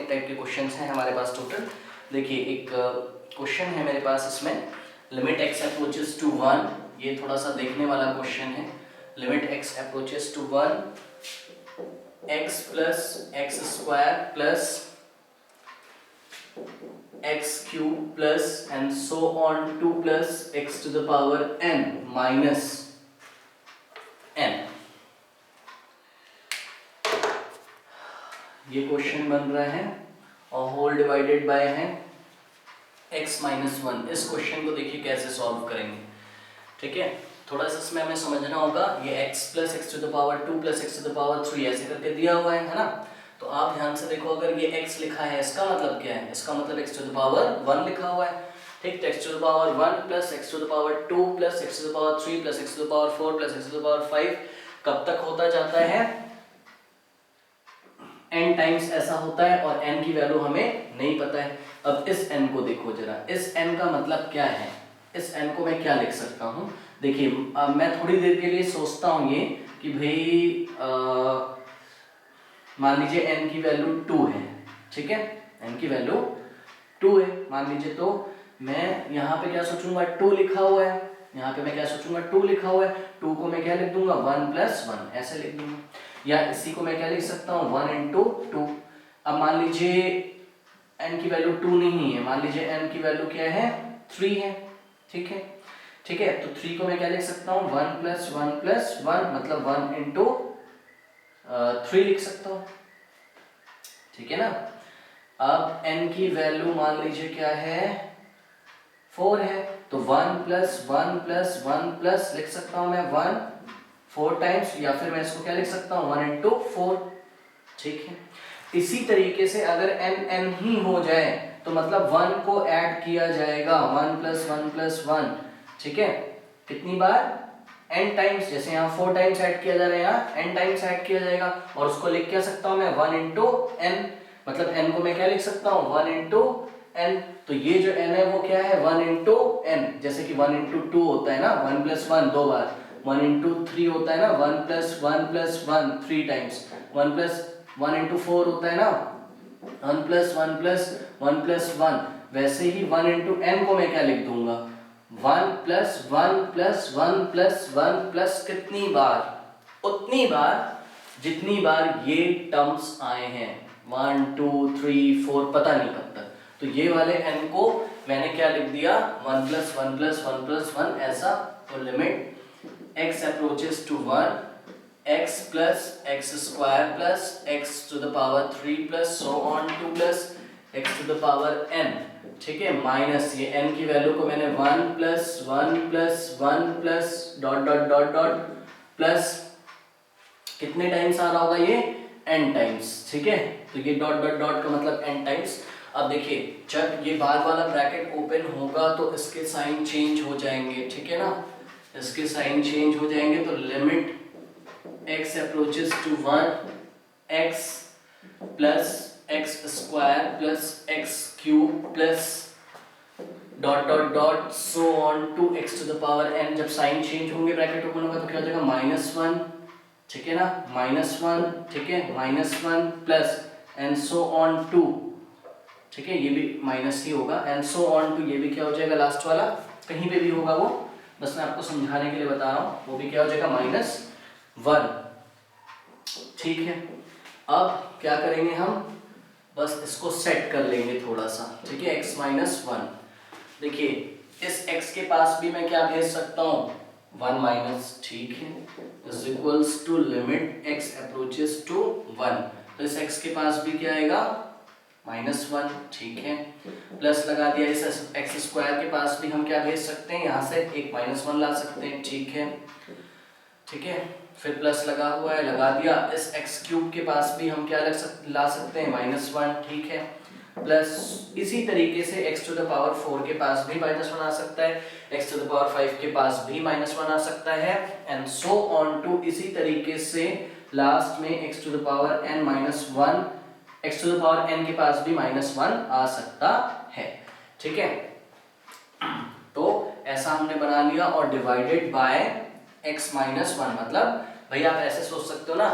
Type के questions हैं हमारे पास टोटल। देखिए एक क्वेश्चन है मेरे पास, इसमें लिमिट x अप्रोचेस टू 1, ये थोड़ा सा देखने वाला क्वेश्चन है। Limit x approaches to 1, x plus x square plus x cube plus and so on 2 plus x to the power n minus n। ये क्वेश्चन बन रहा है और होल डिवाइडेड बाय है x माइनस 1। इस क्वेश्चन को देखिए कैसे सॉल्व करेंगे, ठीक है। थोड़ा सा इसमें हमें समझना होगा। ये x plus x to the power 2 plus x to the power 3 ऐसे करके दिया हुआ है ना। तो आप ध्यान से देखो, अगर ये x लिखा है इसका मतलब क्या है? इसका मतलब x टू द पावर 1 लिखा हुआ है, ठीक। तो x to the power 1 plus x to the power 2 plus x to the power 3 plus x to the power 4 plus x to the power 5 कब तक होता जाता है? n टाइम्स ऐसा होता है और n की वैल्यू हमें नहीं पता है। अब इस n को देखो जरा, इस n का मतलब क्या है? इस n को मैं क्या लिख सकता हूँ? देखिए मैं थोड़ी देर के लिए सोचता हूँ ये कि भाई मान लीजिए n की वैल्यू 2 है, ठीक है। n की वैल्यू 2 है मान लीजिए, तो मैं यहाँ पे क्या सोचूंगा? 2 लिखा हुआ है, यहाँ पे मैं क्या सोचूंगा? 2 लिखा हुआ है। 2 को मैं क्या लिख दूंगा? 1 प्लस 1 ऐसे लिख दूंगा। या इसी को मैं क्या लिख सकता हूँ? 1 इंटू 2। अब मान लीजिए n की वैल्यू 2 नहीं है, मान लीजिए n की वैल्यू क्या है? 3 है, ठीक है। ठीक है, तो 3 को मैं क्या लिख सकता हूँ? 1 प्लस 1 प्लस 1 मतलब 1 इंटू 3 लिख सकता हूँ, ठीक है ना। अब n की वैल्यू मान लीजिए क्या है? 4 है, तो 1 प्लस 1 प्लस 1 प्लस लिख सकता हूँ मैं 1 4 टाइम्स, या फिर मैं इसको क्या लिख सकता हूँ? 1 इंटू 4, ठीक है। इसी तरीके से अगर n ही हो जाए तो मतलब 1 को ऐड किया जाएगा, 1 प्लस 1 प्लस 1, ठीक है। कितनी बार? n times. जैसे यहाँ 4 टाइम्स ऐड किया जा रहा है, यहाँ n टाइम्स ऐड किया जाएगा। और उसको लिख क्या सकता हूँ मैं? 1 इंटू n, मतलब n को मैं क्या लिख सकता हूँ? 1 इंटू n। तो ये जो n है वो क्या है? 1 इंटू n। जैसे कि 1 इंटू 2 होता है ना, 1 प्लस 1 2 बार, 1 इंटू 3 होता है ना, 1 plus 1 plus 1 3 times, 1 plus 1 into 4 होता है ना, 1 प्लस 1 प्लस 1 प्लस 1। वैसे ही 1 इंटू n को मैं क्या लिख दूंगा? 1 प्लस 1 प्लस 1 प्लस 1 प्लस कितनी बार? उतनी बार जितनी बार ये टर्म्स आए हैं, 1 2 3 4 पता नहीं कब तक। तो ये वाले n को मैंने क्या लिख दिया? 1 प्लस 1 प्लस 1 प्लस 1 ऐसा। तो limit x approaches to 1, x plus x square plus x to the power 3 plus so on 2 plus x to the power n, ठीक है, माइनस ये n की वैल्यू को मैंने 1 plus 1 plus 1 plus dot dot dot dot plus कितने times आ रहा होगा? ये n टाइम्स, ठीक है। तो ये डॉट डॉट डॉट का मतलब n टाइम्स। अब देखिए जब ये बाद वाला ब्रैकेट ओपन होगा तो इसके साइन चेंज हो जाएंगे, ठीक है ना, इसके साइन चेंज हो जाएंगे। तो limit x approaches to 1, x plus x square plus x cube plus dot dot dot so on to x to the power n। जब साइन चेंज होंगे ब्रैकेट ओपन होगा तो क्या हो जाएगा? -1, ठीक है ना, -1, ठीक है, -1 प्लस एंड सो ऑन 2, ठीक है, ये भी माइनस ही होगा, एंड सो ऑन टू, ये भी क्या हो जाएगा? लास्ट वाला कहीं पे भी होगा वो, बस मैं आपको समझाने के लिए बता रहा हूँ, वो भी क्या हो जाएगा? -1, ठीक है। अब क्या करेंगे हम? बस इसको सेट कर लेंगे थोड़ा सा, ठीक है, x माइनस 1। देखिए इस x के पास भी मैं क्या भेज सकता हूँ? 1 माइनस, ठीक है, is equals to limit x approaches to 1। तो इस x के पास भी क्या आएगा? -1, ठीक है, प्लस लगा दिया। इस एक्स स्क्वायर के पास भी हम क्या भेज सकते हैं? यहाँ से एक -1 ला सकते हैं, ठीक है, ठीक है, फिर प्लस लगा हुआ है, लगा दिया। इस एक्स क्यूब के पास भी हम क्या ला सकते हैं? -1, ठीक है, प्लस इसी तरीके से x टू द पावर 4 के पास भी -1 आ सकता है, x टू द पावर 5 के पास भी -1 आ सकता है, एंड सो ऑन टू। इसी तरीके से लास्ट में x to the power n -1, x to the power n के पास भी -1 आ सकता है, ठीक है। तो ऐसा हमने बना लिया और डिवाइडेड बाय x -1, मतलब भाई आप ऐसे सोच सकते हो ना,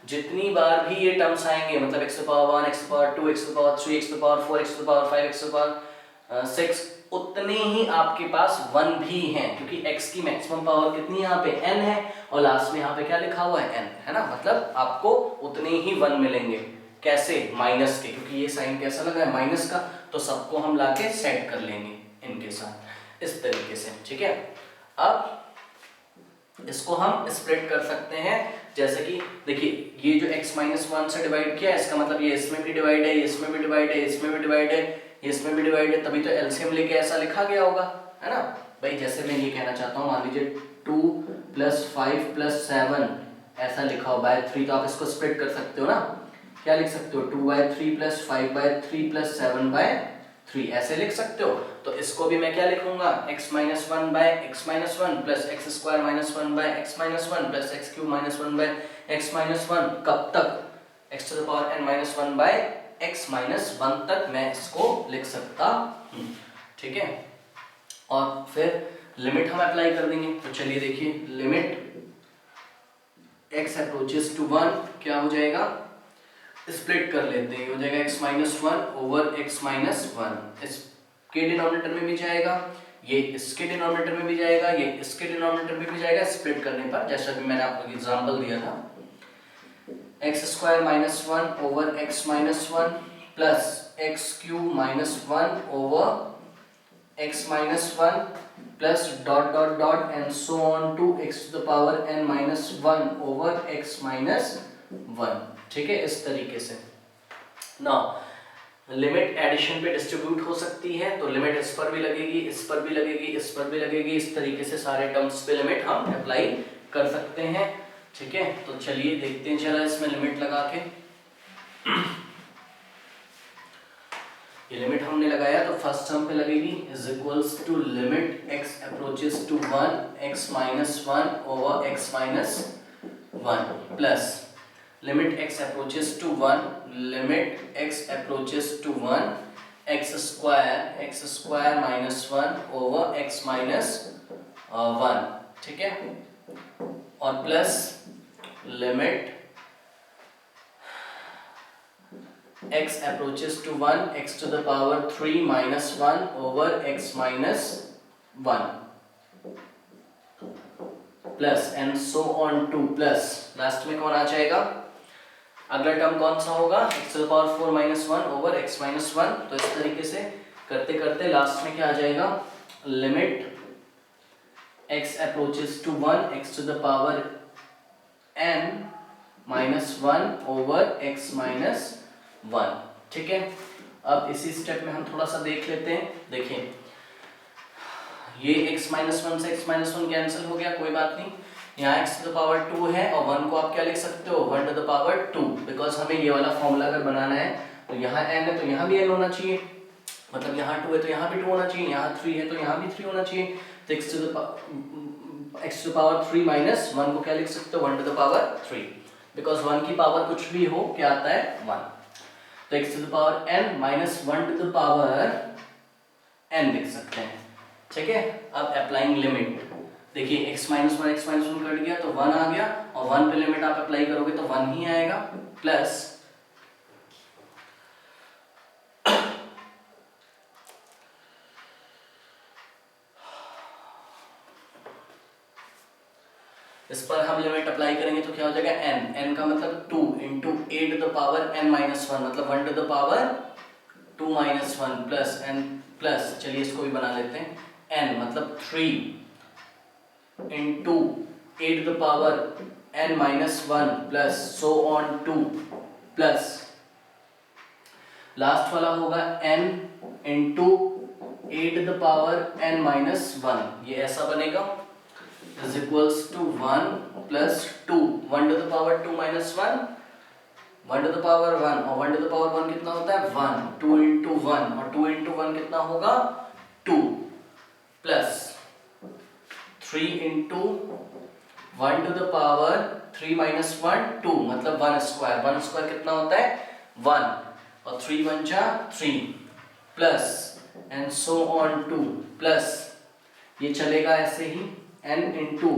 जितनी बार भी ये टर्म्स आएंगे, मतलब x to the power 1, x to the power 2, x to the power 3, x to the power 4, x to the power 5, x to the power 6, उतने ही आपके पास 1 भी हैं, क्योंकि x की मैक्सिमम पावर कितनी यहाँ पे n है, और लास्ट में यहाँ पे क्या लिखा हुआ है n, है ना, मतलब आपको उतने ही 1 मिलेंगे। कैसे? माइनस के, क्योंकि ये साइन कैसा लगा है, माइनस का, तो सबको हम लाके सेट कर लेंगे इनके साथ इस तरीके से, ठीक है। अब इसको हम स्प्लिट कर सकते हैं, जैसे कि देखिए ये जो x माइनस 1 से डिवाइड किया है, इसका मतलब ये इसमें भी डिवाइड है, ये इसमें भी डिवाइड है, इसमें भी डिवाइड है, ये इसमें भी डिवाइड है, तभी तो एलसीएम लेके ऐसा लिखा गया होगा, है ना भाई। जैसे मैं ये कहना चाहता हूँ, मान लीजिए 2 + 5 + 7 ऐसा लिखा हो बाय 3, तो आप इसको स्प्लिट कर सकते हो ना, क्या लिख सकते हो, 2/3 + 5/3 + 7/3 ऐसे लिख सकते हो। तो इसको भी मैं क्या लिखूंगा, x - 1 + x - 1 + x² - 1 / x - 1 + x³ - 1 / x - 1, कब तक, x to the power n - 1 / x - 1 तक मैं इसको लिख सकता हूँ, ठीक है। और फिर लिमिट हम अप्लाई कर देंगे, तो चलिए देखिए, लिमिट x अप्रोचेस टू 1 क्या हो जाएगा, स्प्लिट कर लेते हैं, हो जाएगा x - 1 / x - 1, इसके डिनोमिनेटर में भी जाएगा, ये इसके डिनोमिनेटर में भी जाएगा, ये इसके डिनोमिनेटर में भी जाएगा, स्प्लिट करने पर, जैसा कि मैंने आपको एग्जांपल दिया था, x² - 1 / x - 1 + x³ - 1 / x - 1 plus ... and so on to x to the power n - 1 / x - 1, ठीक है, इस तरीके से। नाउ लिमिट एडिशन पे डिस्ट्रीब्यूट हो सकती है, तो लिमिट इस पर भी लगेगी, इस पर भी लगेगी, इस पर भी लगेगी, इस तरीके से सारे टर्म्स पे लिमिट हम अप्लाई कर सकते हैं, ठीक है। तो चलिए देखते हैं, चला इसमें लिमिट लगा के, ये लिमिट हमने लगाया, तो फर्स्ट टर्म पे लगेगी is equals to limit x approaches to 1 x - 1 / x - 1 plus limit x approaches to 1 limit x approaches to 1 x² - 1 / x - 1, ठीक है, और plus limit x approaches to 1 x to the power 3 - 1 / x - 1 plus and so on to plus last में कौन आ जाएगा, अगला term कौन सा होगा, x to the power 4 - 1 / x - 1, तो इस तरीके से करते करते लास्ट में क्या आ जाएगा, limit x approaches to 1 x to the power n - 1 / x - 1, ठीक है। अब इसी स्टेप में हम थोड़ा सा देख लेते हैं, देखिए ये x - 1 से x - 1 कैंसिल हो गया, कोई बात नहीं, यहाँ x to the power 2 है, और 1 को आप क्या लिख सकते हो, 1 to the power 2, बिकॉज हमें ये वाला फॉर्मूला अगर बनाना है, तो यहाँ n है तो यहाँ भी n होना चाहिए, मतलब यहाँ 2 है तो यहाँ भी 2 होना चाहिए, यहाँ 3 है तो यहाँ भी 3 होना चाहिए, तो x to the power 3 - 1 को क्या लिख सकते हो, 1 to the power 3, बिकॉज 1 की पावर कुछ भी हो क्या आता है, 1, तो x to the power n - 1 to the power n लिख सकते हैं, ठीक है। अब अप्लाइंग लिमिट, देखिए x - 1 कट गया तो 1 आ गया, और 1 पे लिमिट आप अप्लाई करोगे तो 1 ही आएगा, प्लस इस पर हम लिमिट अप्लाई करेंगे तो क्या हो जाएगा, n का मतलब 2 × a to the power n - 1, मतलब 1 to the power 2 - 1 plus n plus, चलिए इसको भी बना लेते हैं, n मतलब 3 × a to the power n - 1 plus so on to plus last वाला होगा n × a to the power n - 1, ये ऐसा बनेगा, is equals to 1 plus 2, 1 to the power 2 minus 1, 1 to the power 1, और 1 to the power 1 कितना होता है, 1, 2 into 1, और 2 into 1 कितना होगा, 2, plus 3 into 1 to the power 3 minus 1, 2, मतलब 1 square कितना होता है, 1, और 3 1 जा 3, plus and so on to, plus ये चलेगा ऐसे ही, n into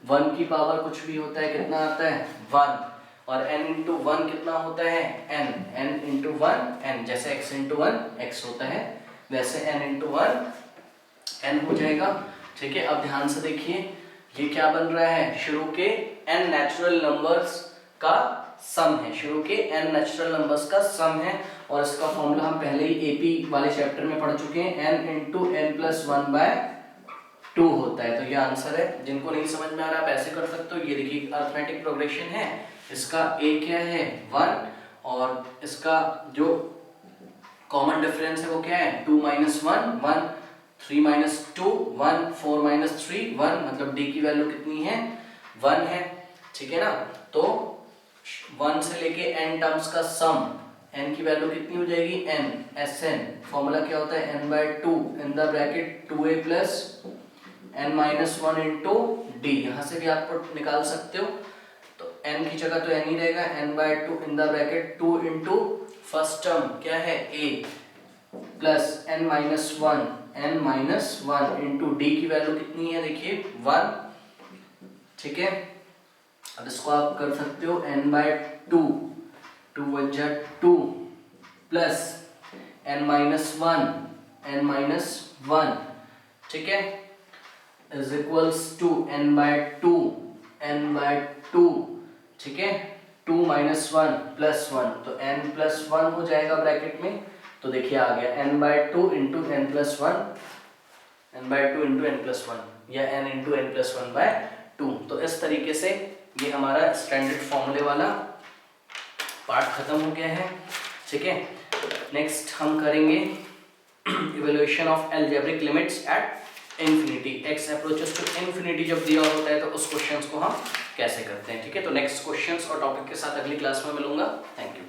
1 की पावर कुछ भी होता है कितना आता है, 1, और n इंटू 1 कितना होता है n, n इंटू 1 n, जैसे x इंटू 1 x होता है वैसे n इंटू 1 n हो जाएगा। ठीक है, अब ध्यान से देखिए ये क्या बन रहा है, शुरू के n नेचुरल नंबर्स का सम है, शुरू के n नेचुरल नंबर्स का सम है, और इसका फॉर्मूला हम पहले ही एपी वाले चैप्टर में पढ़ चुके हैं, n इंटू n प्लस 1/2 होता है। तो ये आंसर है। जिनको नहीं समझ में आ रहा आप ऐसे कर सकते हो, ये देखिए अरिथमेटिक प्रोग्रेशन है, इसका a क्या है 1, और इसका जो कॉमन डिफरेंस है वो क्या है 2 - 1 1, 3 - 2 1, 4 - 3 1, मतलब d की वैल्यू कितनी है 1 है। ठीक है ना, तो 1 से लेके n टर्म्स का सम, n की वैल्यू कितनी हो जाएगी n, Sn फॉर्मूला क्या होता है n/2 in the bracket 2a plus n minus 1 into D, यहाँ से भी आप निकाल सकते हो, तो n की जगह तो n ही रहेगा, n/2 in the bracket 2 into first term क्या है a plus n minus 1 into D की वैल्यू कितनी है देखिए 1। ठीक है, अब इसको आप कर सकते हो n/2 2 × 2 प्लस n माइनस 1 ठीक है इज इक्वल्स टू n/2 ठीक है 2 - 1 प्लस 1, तो n प्लस 1 हो जाएगा ब्रैकेट में, तो देखिए आ गया n/2 into n plus 1, n/2 into n plus 1 या n इंटू n प्लस 1/2। तो इस तरीके से ये हमारा स्टैंडर्ड फॉर्मूले वाला पार्ट खत्म हो गया है। ठीक है, नेक्स्ट हम करेंगे evaluation of algebraic limits at infinity, x approaches to infinity जब दिया होता है तो उस क्वेश्चंस को हम कैसे करते हैं। ठीक है, तो नेक्स्ट क्वेश्चंस और टॉपिक के साथ अगली क्लास में मिलूंगा। Thank you.